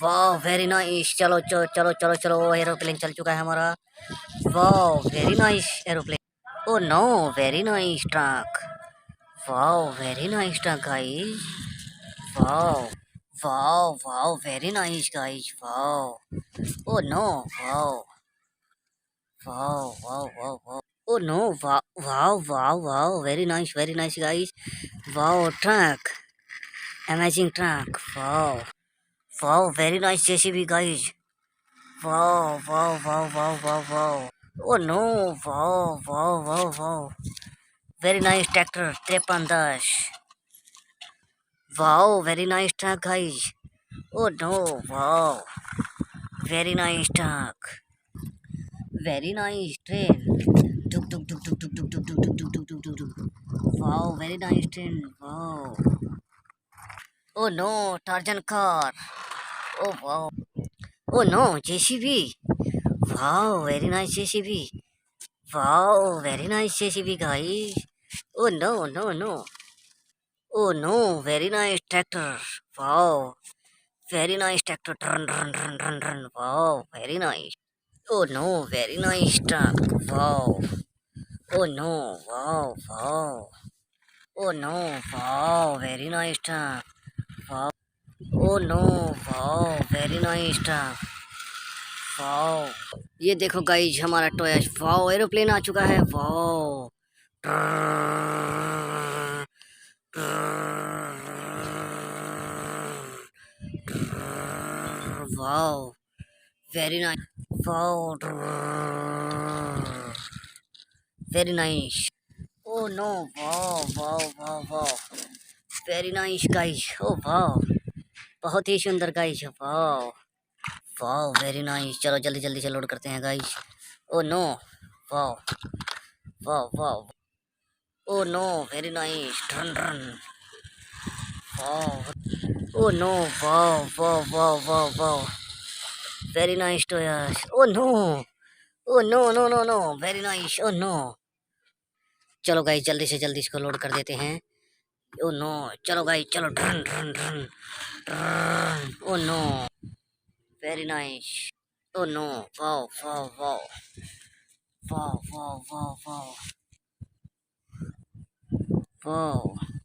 वाह very nice. चलो चलो चलो चलो चलो, एरोप्लेन चल चुका है हमारा। वाह very nice aeroplane. Oh no, very nice truck. वाह वेरी नाइस ट्रक गाइस। वाह वाह वाह, वेरी नाइस गाइस। वाह ओ नो, वाह वाह वाह वाह वाह, ओ नो, वाह वाह वाह वाह, वेरी नाइस गाइस। वाह ट्रक, अमेजिंग ट्रक। वाह वाह, वेरी नाइस जेसीबी गाइस। वाह वाह वाह वाह वाह वाह, ओ नो, वाह वाह वाह वाह, वेरी नाइस ट्रैक्टर 5310। वाह very nice truck guys. Oh no, वाह very nice truck, very nice train. टुक टुक टुक टुक टुक टुक टुक टुक टुक टुक टुक टुक टुक। वाह वेरी नाइस ट्रेन। वाह oh no, Tarzan car. Oh वाह, ओ नो, जेसीबी। वाह वेरी नाइस जेसीबी। वाह very nice JCB guys. Oh no no no, oh no, very nice tractor. वाह very nice tractor, run run run run run. वाह very nice. Oh no, very nice truck. वाह oh no, वाह वाह, oh no, वाह very nice truck. वाह oh no, वाह very nice truck. वाह ये देखो गाइज हमारा टोया। वाह एरोप्लेन आ चुका है। वाह वाह वेरी नाइस। वाह वेरी नाइस। ओ नो, वाह वाह वाह वाह, वेरी नाइस गाइस। ओ वाह, बहुत ही सुंदर गाइस। वाह वाह वेरी नाइस। चलो जल्दी जल्दी से लोड करते हैं गाइस। ओ नो, वाह वाह वाह, oh no, very nice, run run. वाह ओ नो, वाह वाह वाह वाह वाह, very nice toys. Oh no, oh no no no no, very nice. Oh no, चलो गाइस जल्दी से जल्दी इसको लोड कर देते हैं। ओ नो, चलो गाइस चलो, ड्रन ड्रन ड्रन ड्रन। Oh no, very nice. Oh no, वाह वाह वाह, वाह वाह वाह वाह वाह,